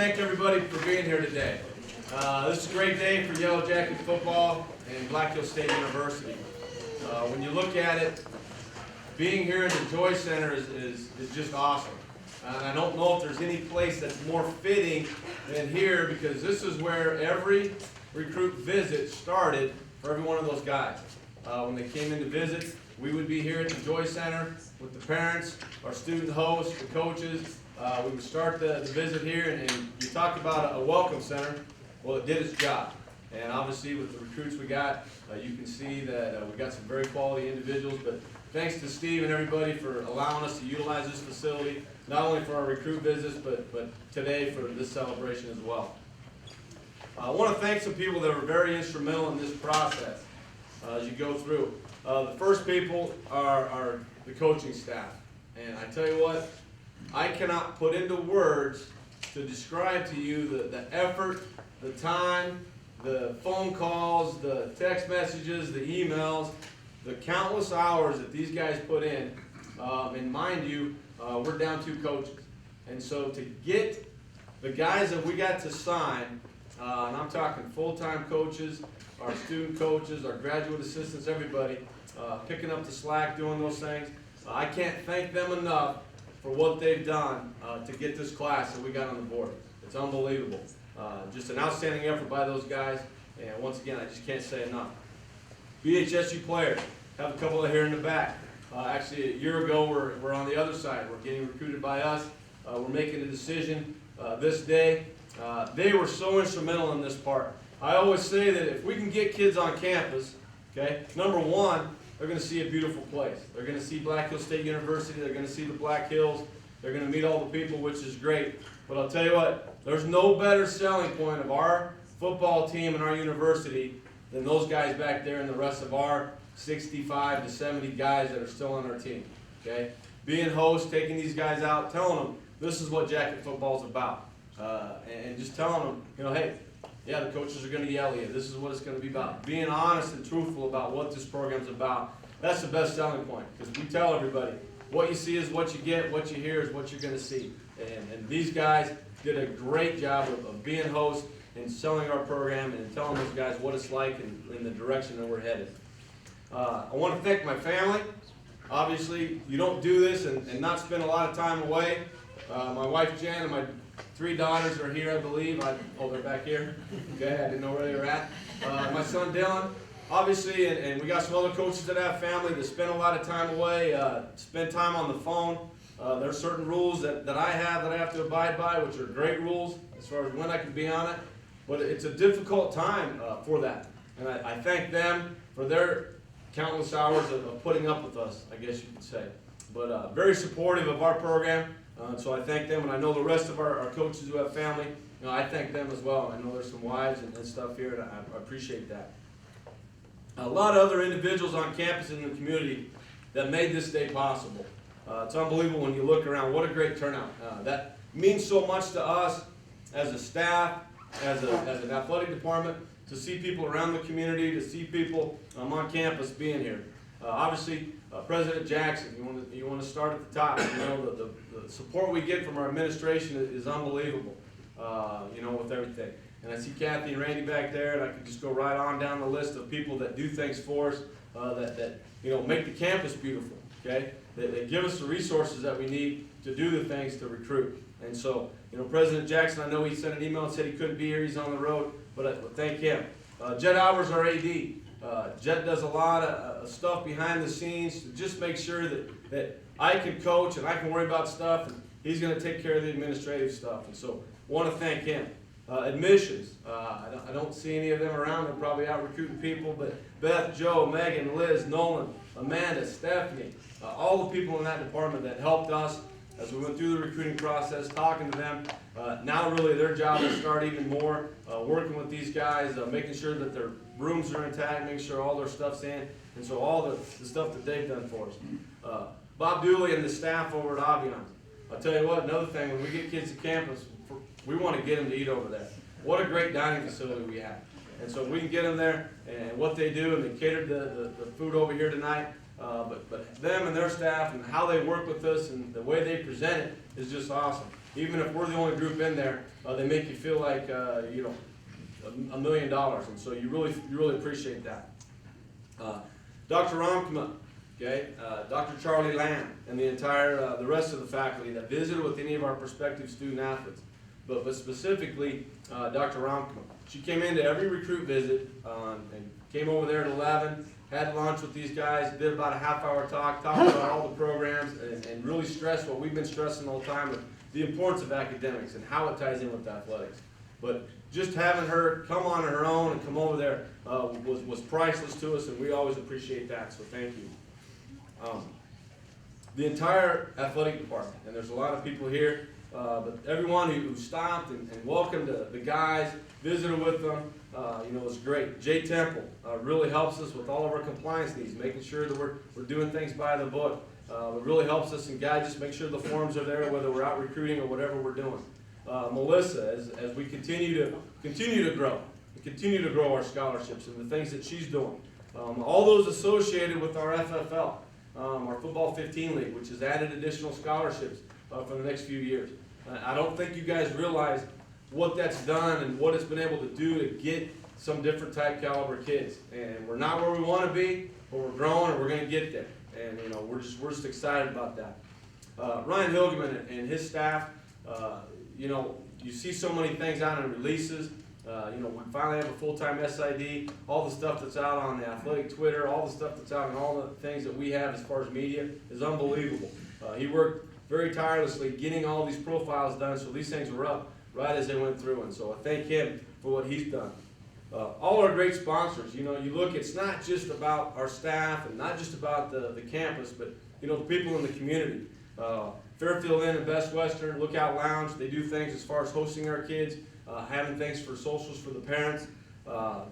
Thank everybody for being here today. This is a great day for Yellow Jacket football and Black Hills State University. When you look at it, being here at the Joy Center is just awesome. And I don't know if there's any place that's more fitting than here, because this is where every recruit visit started for every one of those guys. When they came in to visit, we would be here at the Joy Center with the parents, our student hosts, the coaches. We would start the visit here, and you talk about a welcome center. Well, it did its job. And obviously with the recruits we got, you can see that we got some very quality individuals. But thanks to Steve and everybody for allowing us to utilize this facility, not only for our recruit visits, but today for this celebration as well. I want to thank some people that were very instrumental in this process as you go through. The first people are the coaching staff. And I tell you what, I cannot put into words to describe to you the effort, the time, the phone calls, the text messages, the emails, the countless hours that these guys put in. And mind you, we're down 2 coaches. And so to get the guys that we got to sign, and I'm talking full-time coaches, our student coaches, our graduate assistants, everybody, picking up the slack, doing those things. I can't thank them enough for what they've done to get this class that we got on the board. It's unbelievable. Just an outstanding effort by those guys, and once again, I just can't say enough. BHSU players, have a couple of here in the back. Actually, a year ago, we're on the other side. We're getting recruited by us. We're making a decision this day. They were so instrumental in this part. I always say that if we can get kids on campus, okay, number one, they're going to see a beautiful place. They're going to see Black Hills State University. They're going to see the Black Hills. They're going to meet all the people, which is great. But I'll tell you what, there's no better selling point of our football team and our university than those guys back there and the rest of our 65 to 70 guys that are still on our team. Okay? Being hosts, taking these guys out, telling them this is what Jacket football is about. And just telling them, you know, hey, yeah, the coaches are going to yell at you. This is what it's going to be about. Being honest and truthful about what this program's about. That's the best selling point, because we tell everybody, what you see is what you get, what you hear is what you're going to see. And these guys did a great job of being hosts and selling our program and telling those guys what it's like and in the direction that we're headed. I want to thank my family. Obviously, you don't do this and not spend a lot of time away. My wife Jan and my 3 daughters are here, I believe. Oh, they're back here. Okay, I didn't know where they were at. My son Dylan, obviously, and we got some other coaches that have family that spend a lot of time away, spend time on the phone. There are certain rules that I have to abide by, which are great rules as far as when I can be on it. But it's a difficult time for that. And I thank them for their countless hours of putting up with us, I guess you could say. But very supportive of our program. So I thank them, and I know the rest of our coaches who have family, you know, I thank them as well. I know there's some wives and stuff here, and I appreciate that. A lot of other individuals on campus and in the community that made this day possible. It's unbelievable when you look around. What a great turnout. That means so much to us as a staff, as an athletic department, to see people around the community, to see people on campus being here. Obviously, President Jackson, you want to start at the top. You know, the support we get from our administration is unbelievable, you know, with everything. And I see Kathy and Randy back there, and I could just go right on down the list of people that do things for us, that you know, make the campus beautiful, okay? That give us the resources that we need to do the things to recruit. And so, you know, President Jackson, I know he sent an email and said he couldn't be here, he's on the road, but thank him. Jed Albers, our AD. Jed does a lot of stuff behind the scenes to just make sure that I can coach and I can worry about stuff, and he's going to take care of the administrative stuff. And so want to thank him. Admissions, I don't see any of them around. They're probably out recruiting people, but Beth, Joe, Megan, Liz, Nolan, Amanda, Stephanie, all the people in that department that helped us as we went through the recruiting process, talking to them. Now really their job is to start even more, working with these guys, making sure that their rooms are intact, making sure all their stuff's in, and so all the stuff that they've done for us. Bob Dooley and the staff over at Aviance. I'll tell you what, another thing, when we get kids to campus, we want to get them to eat over there. What a great dining facility we have. And so we can get them there, and what they do, and they catered the food over here tonight. But them and their staff and how they work with us and the way they present it is just awesome. even if we're the only group in there, they make you feel like, you know, $1 million, and so you really appreciate that. Dr. Ramkma, okay, Dr. Charlie Lamb, and the entire, the rest of the faculty that visited with any of our prospective student athletes, but specifically Dr. Ramkma. She came into every recruit visit and came over there at 11, had lunch with these guys, did about a half-hour talk, talked about all the programs, and really stressed what we've been stressing the whole time, the importance of academics and how it ties in with athletics. But just having her come on her own and come over there was priceless to us, and we always appreciate that, so thank you. The entire athletic department, and there's a lot of people here, but everyone who stopped and welcomed the guys, visited with them, you know, it was great. Jay Temple really helps us with all of our compliance needs, making sure that we're doing things by the book. It really helps us and guides us, make sure the forms are there, whether we're out recruiting or whatever we're doing. Melissa, as we continue to grow our scholarships and the things that she's doing. All those associated with our FFL, our Football 15 League, which has added additional scholarships for the next few years. I don't think you guys realize what that's done and what it's been able to do to get some different type caliber kids. And we're not where we want to be, but we're growing and we're going to get there. And you know, we're just excited about that. Ryan Hilgeman and his staff, you know, you see so many things out in releases. You know, we finally have a full-time SID, all the stuff that's out on the athletic Twitter, all the stuff that's out and all the things that we have as far as media is unbelievable. He worked very tirelessly getting all these profiles done, so these things were up right as they went through, and so I thank him for what he's done. All our great sponsors, you know, you look, it's not just about our staff and not just about the campus, but, you know, the people in the community. Fairfield Inn and Best Western, Lookout Lounge, they do things as far as hosting our kids, having things for socials for the parents.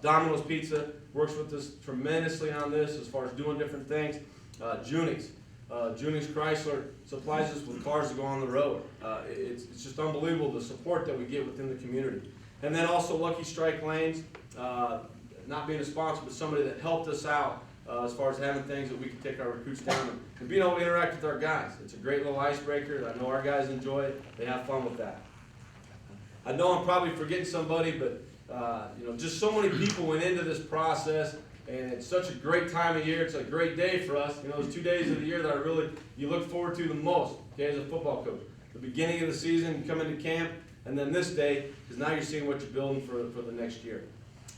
Domino's Pizza works with us tremendously on this as far as doing different things. Junix Chrysler supplies us with cars to go on the road. It's just unbelievable the support that we get within the community. And then also Lucky Strike Lanes, not being a sponsor, but somebody that helped us out as far as having things that we can take our recruits down and being able to interact with our guys. It's a great little icebreaker. I know our guys enjoy it. They have fun with that. I know I'm probably forgetting somebody, but you know, just so many people went into this process, and it's such a great time of year. It's a great day for us. You know, those 2 days of the year that you look forward to the most, okay, as a football coach. The beginning of the season, you come into camp, and then this day, because now you're seeing what you're building for the next year.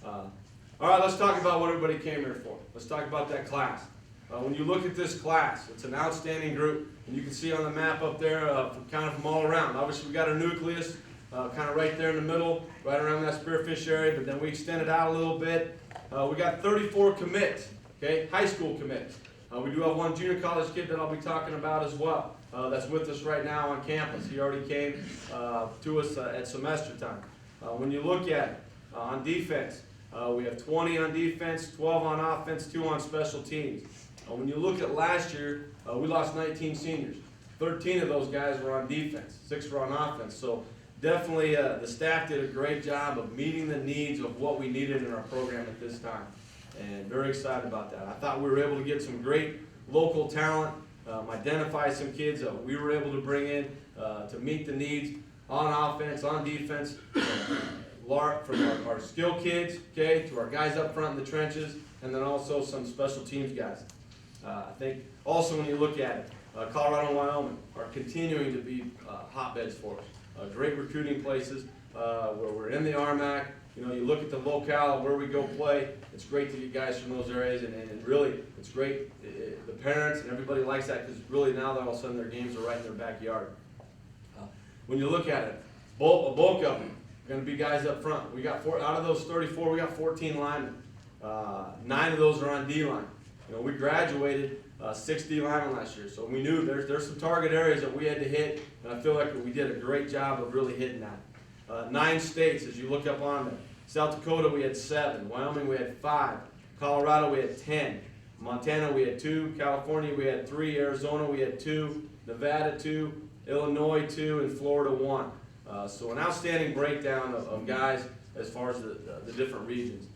All right, let's talk about what everybody came here for. Let's talk about that class. When you look at this class, it's an outstanding group, and you can see on the map up there kind of from all around. Obviously, we got our nucleus kind of right there in the middle, right around that spearfish area, but then we extended out a little bit. We got 34 commits, okay, high school commits. We do have one junior college kid that I'll be talking about as well. That's with us right now on campus. He already came to us at semester time. When you look at it, on defense, we have 20 on defense, 12 on offense, 2 on special teams. When you look at last year, we lost 19 seniors. 13 of those guys were on defense, 6 were on offense. So definitely the staff did a great job of meeting the needs of what we needed in our program at this time. And very excited about that. I thought we were able to get some great local talent, identify some kids that we were able to bring in to meet the needs on offense, on defense, from our skill kids, okay, to our guys up front in the trenches, and then also some special teams guys. I think also when you look at it, Colorado and Wyoming are continuing to be hotbeds for us. Great recruiting places where we're in the RMAC. You know, you look at the locale where we go play. It's great to get guys from those areas, and really, it's great. The parents and everybody likes that because really now all of a sudden their games are right in their backyard. When you look at it, a bulk of them are going to be guys up front. We got out of those 34, we got 14 linemen. 9 of those are on D-line. You know, we graduated 6 D linemen last year, so we knew there's some target areas that we had to hit, and I feel like we did a great job of really hitting that. 9 states, as you look up on there. South Dakota, we had 7. Wyoming, we had 5. Colorado, we had 10. Montana, we had 2. California, we had 3. Arizona, we had 2. Nevada, 2. Illinois, 2. And Florida, 1. So an outstanding breakdown of guys as far as the different regions.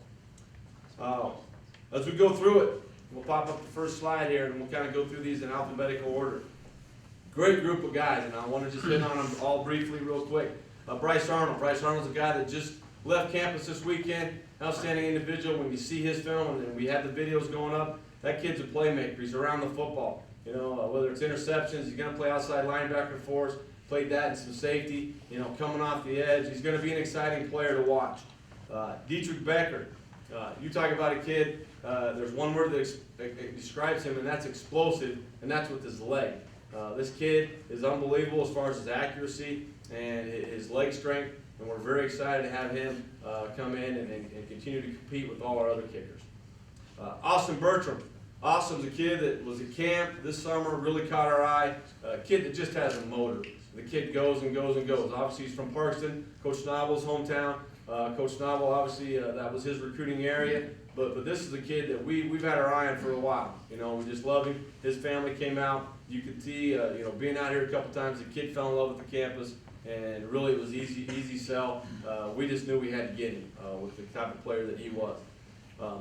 As we go through it, we'll pop up the first slide here, and we'll kind of go through these in alphabetical order. Great group of guys, and I want to just hit on them all briefly real quick. Bryce Arnold. Bryce Arnold's a guy that just left campus this weekend. Outstanding individual. When you see his film, and we have the videos going up, that kid's a playmaker. He's around the football. You know, whether it's interceptions, he's going to play outside linebacker for us. Played that in some safety. You know, coming off the edge. He's going to be an exciting player to watch. Dietrich Becker. You talk about a kid. There's one word that describes him, and that's explosive, and that's with his leg. This kid is unbelievable as far as his accuracy and his leg strength, and we're very excited to have him come in and continue to compete with all our other kickers. Austin Bertram. Austin's a kid that was at camp this summer, really caught our eye. A kid that just has a motor. The kid goes and goes and goes. Obviously, he's from Parkston, Coach Noble's hometown. Coach Noble, obviously, that was his recruiting area. But this is a kid that we've had our eye on for a while. You know, we just love him. His family came out. You could see, you know, being out here a couple times, the kid fell in love with the campus, and really it was easy sell. We just knew we had to get him with the type of player that he was.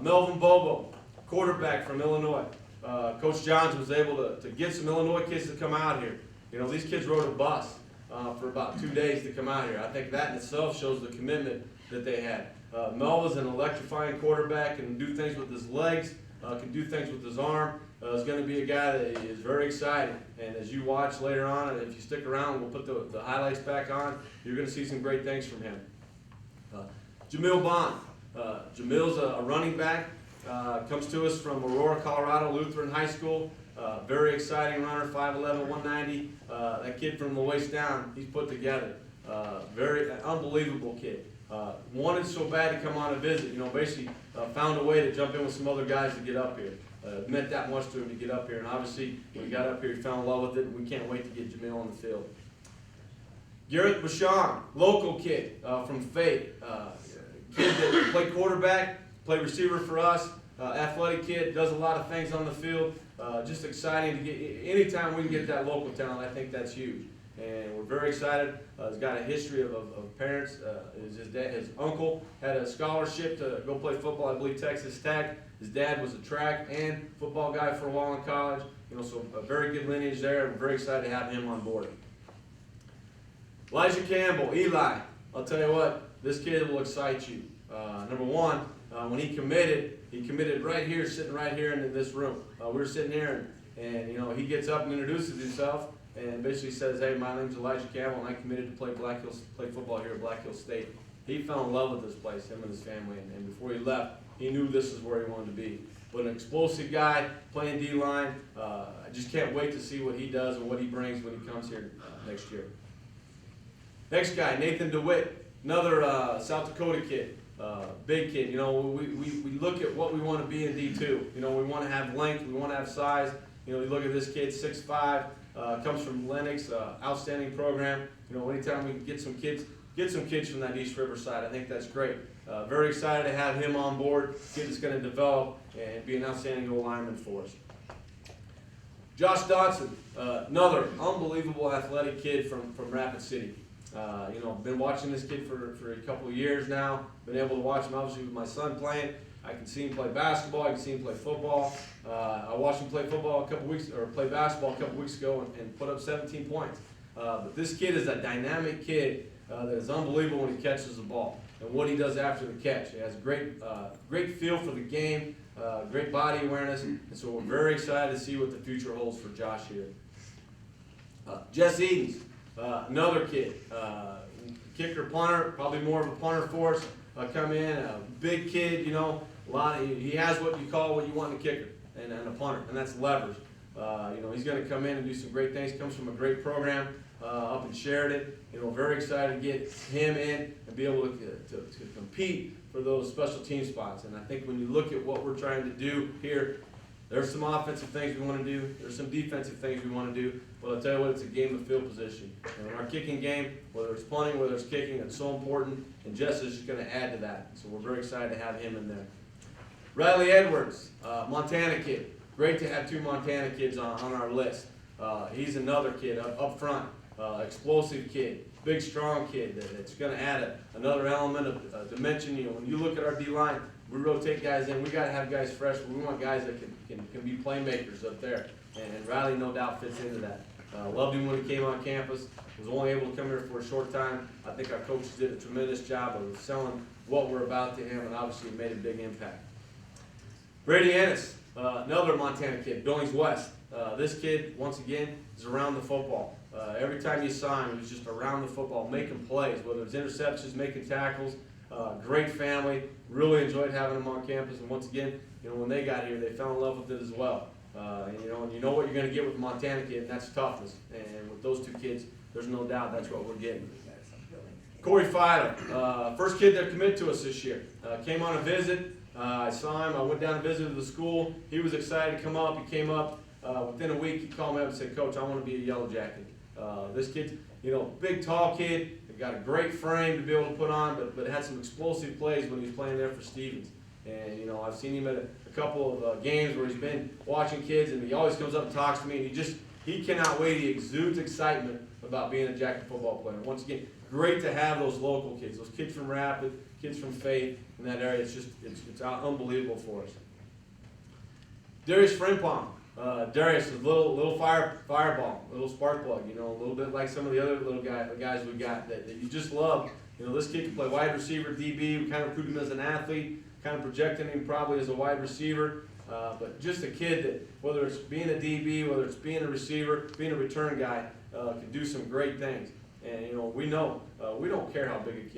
Melvin Bobo, quarterback from Illinois. Coach Johns was able to get some Illinois kids to come out here. You know, these kids rode a bus for about 2 days to come out here. I think that in itself shows the commitment that they had. Mel was an electrifying quarterback, can do things with his legs, can do things with his arm. Is going to be a guy that is very exciting. And as you watch later on, and if you stick around, we'll put the highlights back on, you're going to see some great things from him. Jamil Bond. Jamil's a running back. Comes to us from Aurora, Colorado, Lutheran High School. Very exciting runner, 5'11", 190. That kid from the waist down, he's put together. Very unbelievable kid. Wanted so bad to come on a visit. You know, basically found a way to jump in with some other guys to get up here. Meant that much to him to get up here, and obviously when he got up here, he fell in love with it, and we can't wait to get Jamil on the field. Garrett Bashan, local kid from Fate. Kid that played quarterback, played receiver for us. Athletic kid, does a lot of things on the field. Just exciting to get, anytime we can get that local talent, I think that's huge. And we're very excited. He's got a history of parents. His uncle had a scholarship to go play football, I believe Texas Tech. His dad was a track and football guy for a while in college. You know, so a very good lineage there. We're very excited to have him on board. Elijah Campbell, Eli. I'll tell you what, this kid will excite you. Number one, when he committed right here, sitting right here in this room. We were sitting here, and you know, he gets up and introduces himself, and basically says, "Hey, my name's Elijah Campbell, and I committed to play football here at Black Hills State." He fell in love with this place, him and his family, and before he left, he knew this is where he wanted to be. But an explosive guy, playing D-line. I just can't wait to see what he does and what he brings when he comes here next year. Next guy, Nathan DeWitt, another South Dakota kid. Big kid. You know, we look at what we want to be in D2. You know, we want to have length, we want to have size. You know, you look at this kid, 6'5", comes from Lennox, outstanding program. You know, anytime we can get some kids from that East River side, I think that's great. Very excited to have him on board. Kid that's going to develop and be an outstanding old lineman for us. Josh Dodson, another unbelievable athletic kid from Rapid City. You know, been watching this kid for a couple of years now. Been able to watch him obviously with my son playing. I can see him play basketball. I can see him play football. I watched him play football play basketball a couple weeks ago and put up 17 points. But this kid is a dynamic kid that is unbelievable when he catches the ball and what he does after the catch. He has great feel for the game, great body awareness, and so we're very excited to see what the future holds for Josh here. Jess Edens. Another kid, kicker, punter, probably more of a punter for us. Come in, a big kid, you know, he has what you want in a kicker and a punter, and that's levers. You know, he's going to come in and do some great things. Comes from a great program up in Sheridan. You know, very excited to get him in and be able to compete for those special team spots. And I think when you look at what we're trying to do here, there's some offensive things we want to do. There's some defensive things we want to do. But I'll tell you what, it's a game of field position. And in our kicking game, whether it's punting, whether it's kicking, it's so important. And Jess is just going to add to that. So we're very excited to have him in there. Riley Edwards, Montana kid. Great to have two Montana kids on our list. He's another kid up front, explosive kid, big strong kid that's going to add another element of dimension. You know, when you look at our D-line, we rotate guys in. We got to have guys fresh. We want guys that can be playmakers up there. And Riley, no doubt, fits into that. Loved him when he came on campus. Was only able to come here for a short time. I think our coaches did a tremendous job of selling what we're about to him, and obviously it made a big impact. Brady Ennis, another Montana kid, Billings West. This kid, once again, is around the football. Every time you saw him, he was just around the football, making plays, whether it's interceptions, making tackles. Great family. Really enjoyed having him on campus. And once again, when they got here, they fell in love with it as well. And you know what you're going to get with a Montana kid, and that's toughness. And with those two kids, there's no doubt that's what we're getting. Corey Filer, first kid that committed to us this year. Came on a visit. I saw him. I went down and visited the school. He was excited to come up. He came up. Within a week, he called me up and said, "Coach, I want to be a Yellow Jacket." This kid, big, tall kid. Got a great frame to be able to put on, but had some explosive plays when he was playing there for Stevens. And, I've seen him at a couple of games where he's been watching kids, and he always comes up and talks to me, and he cannot wait. He exudes excitement about being a Jacket football player. And once again, great to have those local kids, those kids from Rapid, kids from Faith in that area. It's unbelievable for us. Darius Frimpong. Darius is a little fireball, little spark plug, a little bit like some of the other little guys we got that you just love. This kid can play wide receiver, DB. We kind of recruited him as an athlete, kind of projecting him probably as a wide receiver. But just a kid that, whether it's being a DB, whether it's being a receiver, being a return guy, can do some great things. And we know we don't care how big a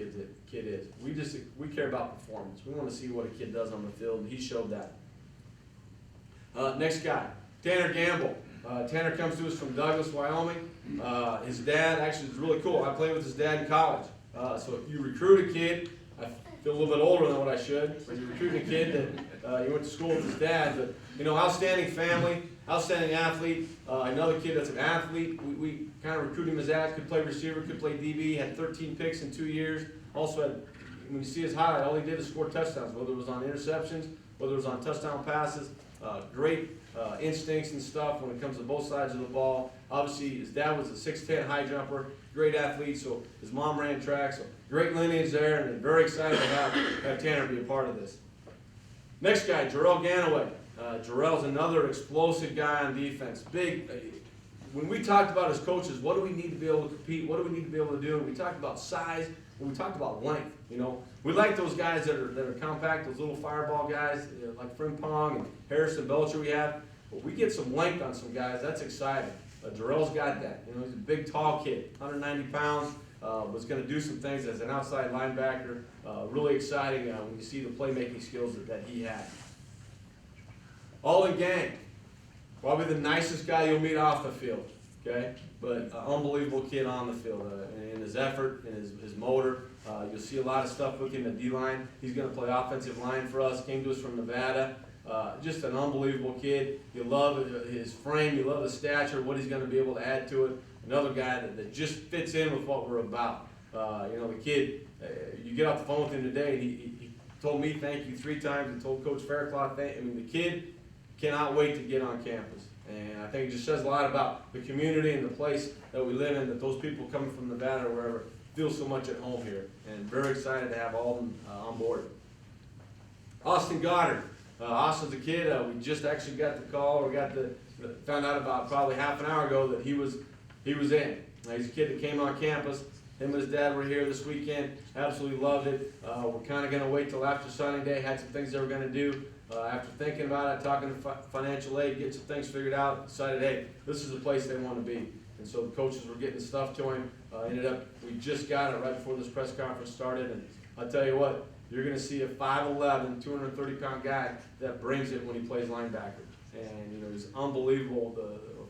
kid is. We care about performance. We want to see what a kid does on the field, and he showed that. Next guy, Tanner Gamble. Tanner comes to us from Douglas, Wyoming. His dad actually is really cool. I played with his dad in college. So if you recruit a kid, I feel a little bit older than what I should, but you recruit a kid that you went to school with his dad, but outstanding family, outstanding athlete. Another kid that's an athlete. We kind of recruited him as that. Could play receiver, could play DB. Had 13 picks in 2 years. Also had, when you see his highlight, all he did is score touchdowns, whether it was on interceptions, whether it was on touchdown passes. Great instincts and stuff when it comes to both sides of the ball. Obviously, his dad was a 6'10" high jumper, great athlete, so his mom ran track, so great lineage there, and very excited to have Tanner be a part of this. Next guy, Jarrell Ganaway. Jarrell's another explosive guy on defense. Big. When we talked about as coaches, what do we need to be able to compete? What do we need to be able to do? And we talked about size, and we talked about length. We like those guys that are compact, those little fireball guys like Frimpong and Harrison Belcher we have. But we get some length on some guys. That's exciting. Jarrell's got that. He's a big, tall kid, 190 pounds. Was going to do some things as an outside linebacker. Really exciting when you see the playmaking skills that he had. All in gang. Probably the nicest guy you'll meet off the field. Okay, but unbelievable kid on the field in his effort, in his motor. You'll see a lot of stuff with him at D-line. He's going to play offensive line for us. Came to us from Nevada. Just an unbelievable kid. You love his frame. You love his stature, what he's going to be able to add to it. Another guy that just fits in with what we're about. The kid, you get off the phone with him today, and he told me thank you 3 times. He told Coach Faircloth thank you. The kid cannot wait to get on campus. And I think it just says a lot about the community and the place that we live in, that those people coming from Nevada or wherever feel so much at home here. And very excited to have all of them on board. Austin Goddard. Austin's a kid. We just actually got the call. Found out about probably half an hour ago that he was in. He's a kid that came on campus. Him and his dad were here this weekend. Absolutely loved it. We're kind of going to wait till after signing day. Had some things they were going to do. After thinking about it, talking to financial aid, get some things figured out, decided, hey, this is the place they want to be. And so the coaches were getting stuff to him. We just got it right before this press conference started. And I'll tell you what, you're going to see a 5'11", 230-pound guy that brings it when he plays linebacker. And, he's unbelievable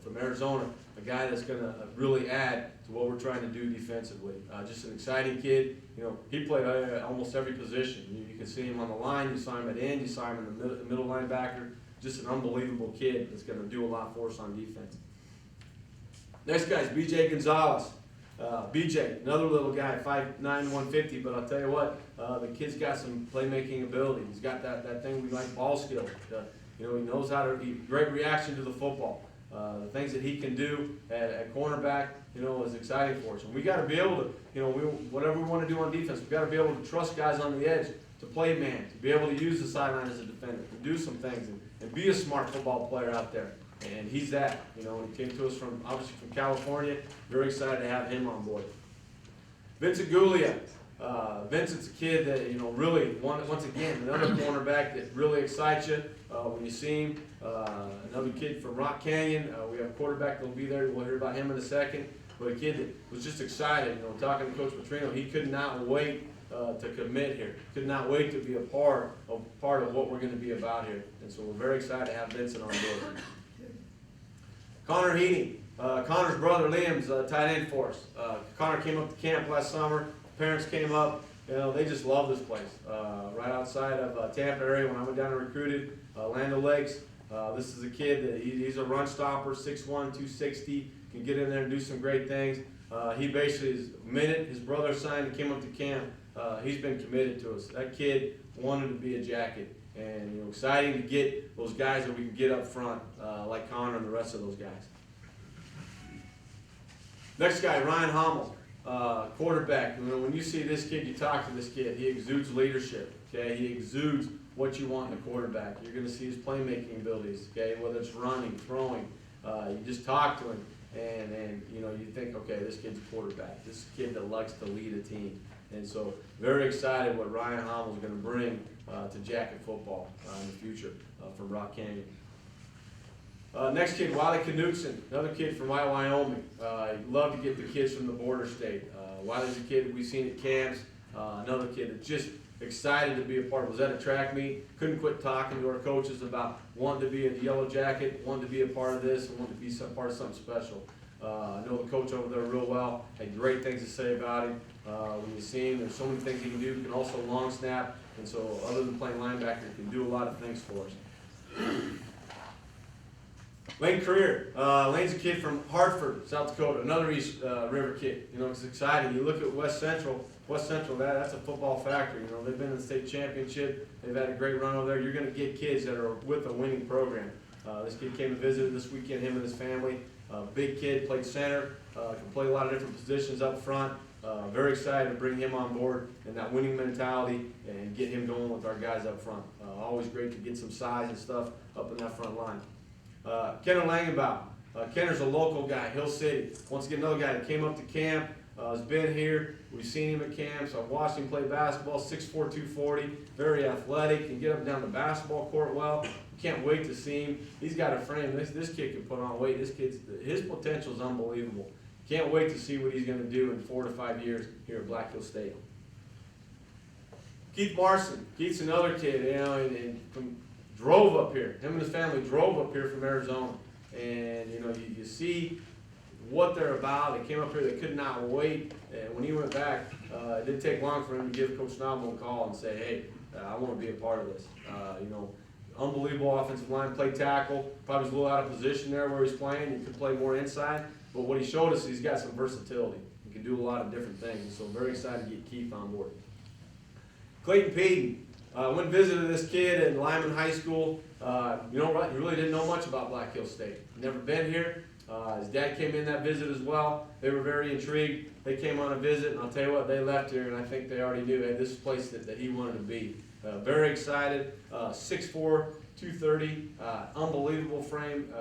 from Arizona, a guy that's going to really add to what we're trying to do defensively. Just an exciting kid. He played almost every position. You can see him on the line. You saw him at end. You saw him in the middle linebacker. Just an unbelievable kid that's going to do a lot for us on defense. Next guy is B.J. Gonzalez. B.J., another little guy, 5'9", 150, but I'll tell you what, the kid's got some playmaking ability. He's got that thing we like, ball skill. He knows how to, great reaction to the football. The things that he can do at cornerback, is exciting for us. And we got to be able to, whatever we want to do on defense, we got to be able to trust guys on the edge, to play man, to be able to use the sideline as a defender, to do some things, and be a smart football player out there. And he's that, he came to us obviously from California. Very excited to have him on board. Vincent Gulia. Vincent's a kid that, really, once again, another cornerback that really excites you when you see him. Another kid from Rock Canyon. We have a quarterback that will be there. We'll hear about him in a second. But a kid that was just excited, talking to Coach Petrino, he could not wait to commit here. Could not wait to be a part of what we're going to be about here. And so we're very excited to have Vincent on board. Connor Heaney. Connor's brother Liam's tight end for us. Connor came up to camp last summer. Parents came up. They just love this place. Right outside of Tampa area when I went down and recruited, Land O'Lakes. This is a kid that he's a run stopper, 6'1", 260, can get in there and do some great things. He basically is the minute his brother signed and came up to camp, he's been committed to us. That kid wanted to be a Jacket. And exciting to get those guys that we can get up front, like Connor and the rest of those guys. Next guy, Ryan Hommel. Quarterback. When you see this kid, you talk to this kid, he exudes leadership. Okay, he exudes what you want in a quarterback. You're going to see his playmaking abilities. Okay, whether it's running, throwing, you just talk to him, and you think, okay, this kid's a quarterback. This is a kid that likes to lead a team, and so very excited what Ryan Hommel is going to bring to Jacket football in the future from Rock Canyon. Next kid, Wiley Knutson, another kid from Wyoming. Love to get the kids from the border state. Wiley's a kid we've seen at camps. Another kid that's just excited to be a part. Was at a track meet. Couldn't quit talking to our coaches about wanting to be in the Yellow Jacket, wanting to be a part of this, and wanting to be part of something special. I know the coach over there real well. Had great things to say about him. When you see him, there's so many things he can do. He can also long snap, and so other than playing linebacker, he can do a lot of things for us. Lane Career. Lane's a kid from Hartford, South Dakota, another East River kid. It's exciting. You look at West Central, that's a football factory. They've been in the state championship. They've had a great run over there. You're going to get kids that are with a winning program. This kid came and visited this weekend, him and his family. Big kid, played center, can play a lot of different positions up front. Very excited to bring him on board and that winning mentality and get him going with our guys up front. Always great to get some size and stuff up in that front line. Kenner Langenbaum. Kenner's a local guy, Hill City. Once again, another guy that came up to camp, has been here. We've seen him at camps. I've watched him play basketball, 6'4", 240, very athletic, can get up and down the basketball court well. Can't wait to see him. He's got a frame. This kid can put on weight. His potential is unbelievable. Can't wait to see what he's going to do in 4 to 5 years here at Black Hill State. Keith Marson. Keith's another kid, and drove up here. Him and his family drove up here from Arizona. And, you see what they're about. They came up here. They could not wait. And when he went back, it didn't take long for him to give Coach Nabo a call and say, hey, I want to be a part of this. Unbelievable offensive line, play tackle. Probably was a little out of position there where he's playing. He could play more inside. But what he showed us is he's got some versatility. He can do a lot of different things. So very excited to get Keith on board. Clayton Peden. Went and visited this kid in Lyman High School. He really didn't know much about Black Hill State. Never been here. His dad came in that visit as well. They were very intrigued. They came on a visit, and I'll tell you what, they left here, and I think they already knew, hey, this is a place that he wanted to be. Very excited. 6'4", 230, unbelievable frame.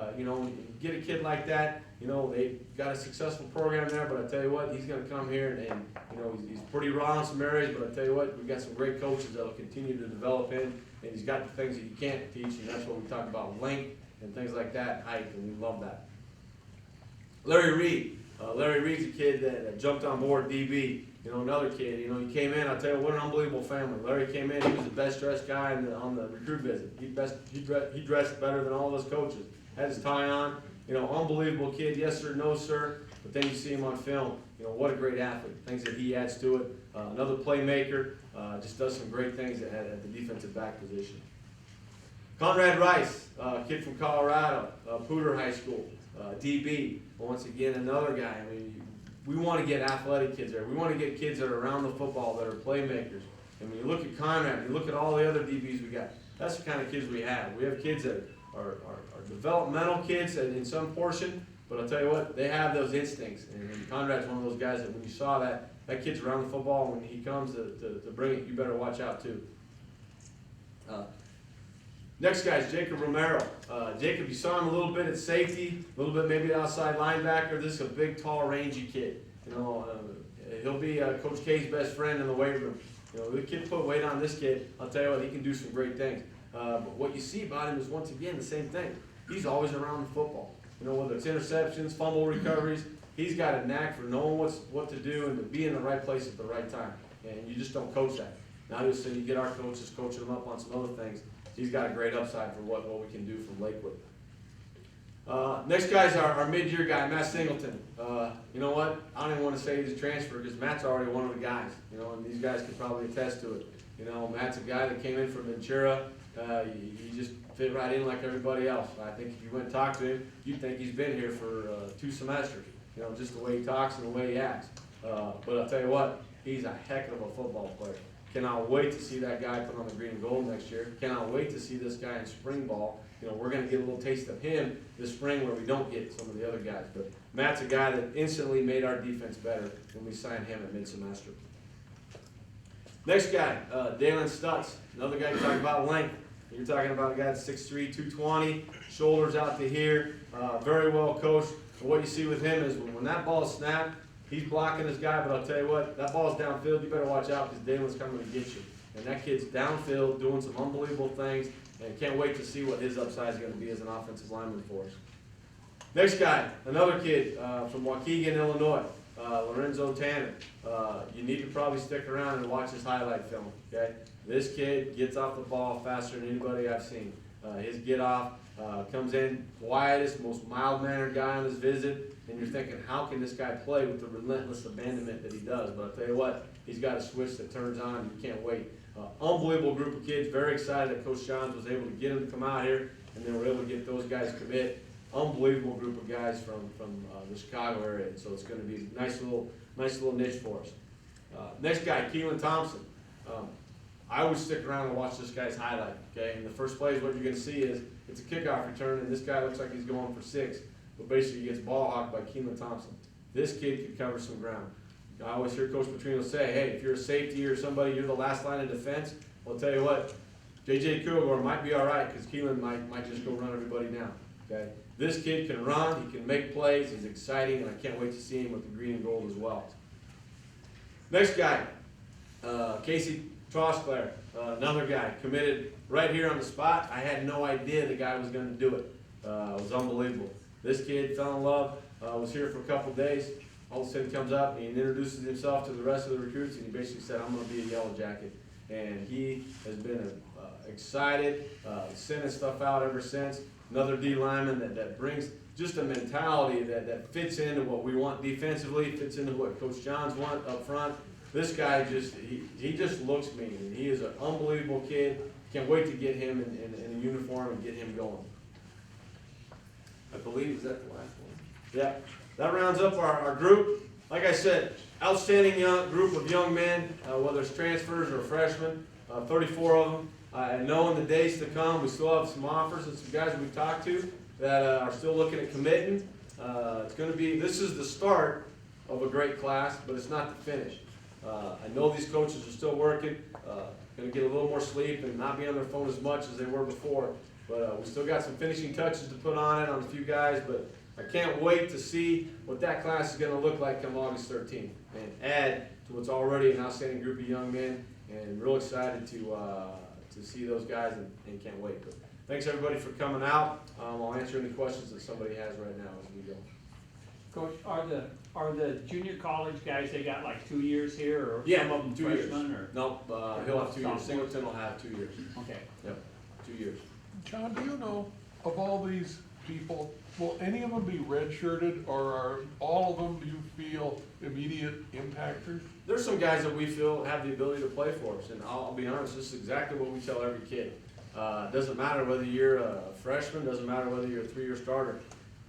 Get a kid like that. They got a successful program there, but I tell you what, he's going to come here and he's pretty raw in some areas, but I tell you what, we've got some great coaches that will continue to develop him, and he's got the things that you can't teach, and that's what we talk about, length and things like that, height, and we love that. Larry Reed. Larry Reed's a kid that jumped on board DB. Another kid, he came in, I'll tell you what an unbelievable family. Larry came in, he was the best dressed guy on the recruit visit. He dressed better than all of us coaches. Had his tie on, unbelievable kid, yes sir, no sir. But then you see him on film, what a great athlete. Things that he adds to it. Another playmaker, just does some great things at the defensive back position. Conrad Rice, kid from Colorado, Pooter High School, DB. Once again, another guy. We want to get athletic kids there. We want to get kids that are around the football, that are playmakers. And when you look at Conrad, you look at all the other DBs we got, that's the kind of kids we have. We have kids that are developmental kids in some portion, but I'll tell you what, they have those instincts. And Conrad's one of those guys that when you saw that kid's around the football, when he comes to bring it, you better watch out too. Next guy is Jacob Romero. Jacob, you saw him a little bit at safety, a little bit maybe outside linebacker. This is a big, tall, rangy kid. He'll be Coach K's best friend in the weight room. The kid put weight on this kid. I'll tell you what, he can do some great things. But what you see about him is, once again, the same thing. He's always around the football. Whether it's interceptions, fumble recoveries, he's got a knack for knowing what to do and to be in the right place at the right time. And you just don't coach that. Now, so you get our coaches coaching him up on some other things. He's got a great upside for what we can do from Lakewood. Next guy's our mid-year guy, Matt Singleton. You know what? I don't even want to say he's a transfer because Matt's already one of the guys. And these guys can probably attest to it. Matt's a guy that came in from Ventura. He just fit right in like everybody else. I think if you went and talked to him, you'd think he's been here for 2 semesters. Just the way he talks and the way he acts. But I'll tell you what, he's a heck of a football player. Cannot wait to see that guy put on the green and gold next year. Cannot wait to see this guy in spring ball. We're going to get a little taste of him this spring where we don't get some of the other guys. But Matt's a guy that instantly made our defense better when we signed him at mid-semester. Next guy, Dalen Stutz. Another guy you talk about length. You're talking about a guy that's 6'3", 220, shoulders out to here, very well coached. And what you see with him is when that ball is snapped, he's blocking this guy, but I'll tell you what, that ball's downfield, you better watch out because Dalen's coming to get you. And that kid's downfield doing some unbelievable things, and can't wait to see what his upside is going to be as an offensive lineman for us. Next guy, another kid from Waukegan, Illinois, Lorenzo Tanner. You need to probably stick around and watch his highlight film, okay? This kid gets off the ball faster than anybody I've seen. His get off comes in quietest, most mild-mannered guy on his visit, and you're thinking, how can this guy play with the relentless abandonment that he does? But I'll tell you what, he's got a switch that turns on, and you can't wait. Unbelievable group of kids, very excited that Coach Johns was able to get them to come out here, and they were able to get those guys commit. Unbelievable group of guys from the Chicago area, so it's going to be a nice little niche for us. Next guy, Keelan Thompson. I would stick around and watch this guy's highlight. Okay, and the first play is what you're going to see is it's a kickoff return, and this guy looks like he's going for 6, but basically he gets ball hawked by Keelan Thompson. This kid could cover some ground. I always hear Coach Petrino say, hey, if you're a safety or somebody, you're the last line of defense. Well, I'll tell you what, J.J. Kilgore might be all right because Keelan might just go run everybody down. Okay, this kid can run, he can make plays, he's exciting, and I can't wait to see him with the green and gold as well. Next guy, Casey Trosclair, another guy committed right here on the spot. I had no idea the guy was going to do it. It was unbelievable. This kid fell in love, was here for a couple days. All of a sudden comes up and he introduces himself to the rest of the recruits, and he basically said, I'm going to be a Yellow Jacket. And he has been excited, sending stuff out ever since. Another D lineman that brings just a mentality that fits into what we want defensively, fits into what Coach Johns wants up front. This guy he just looks mean. He is an unbelievable kid. Can't wait to get him in a uniform and get him going. I believe, is that the last one? Yeah. That rounds up our group. Like I said, outstanding group of young men, whether it's transfers or freshmen, 34 of them. And knowing the days to come, we still have some offers and some guys we've talked to that are still looking at committing. It's going to be, this is the start of a great class, but it's not the finish. I know these coaches are still working, going to get a little more sleep and not be on their phone as much as they were before. But we still got some finishing touches to put on it on a few guys, but I can't wait to see what that class is going to look like come August 13th and add to what's already an outstanding group of young men, and real excited to see those guys and can't wait. But thanks everybody for coming out. I'll answer any questions that somebody has right now as we go. Coach, are the junior college guys, they got like 2 years here, or Yeah, some of them 2 years. freshmen? Or? No, he'll have 2 years. Singleton will have 2 years. Okay. Yep, 2 years. John, do you know, of all these people, will any of them be redshirted, or are all of them, do you feel, immediate impactors? There's some guys that we feel have the ability to play for us, and I'll be honest, this is exactly what we tell every kid. Doesn't matter whether you're a freshman, doesn't matter whether you're a 3-year starter.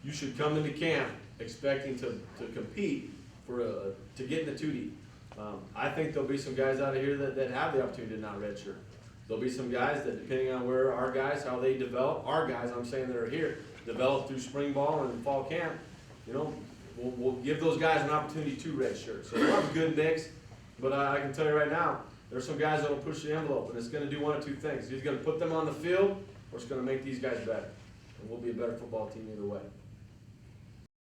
You should come into camp expecting to compete to get in the 2D. I think there'll be some guys out of here that have the opportunity to not redshirt. There'll be some guys that, depending on where our guys, how they develop, our guys, I'm saying that are here, develop through spring ball and fall camp, you know, we'll give those guys an opportunity to redshirt. So we'll have a good mix, but I can tell you right now, there's some guys that'll push the envelope, and it's going to do one of two things. He's going to put them on the field, or or it's gonna make these guys better. And we'll be a better football team either way.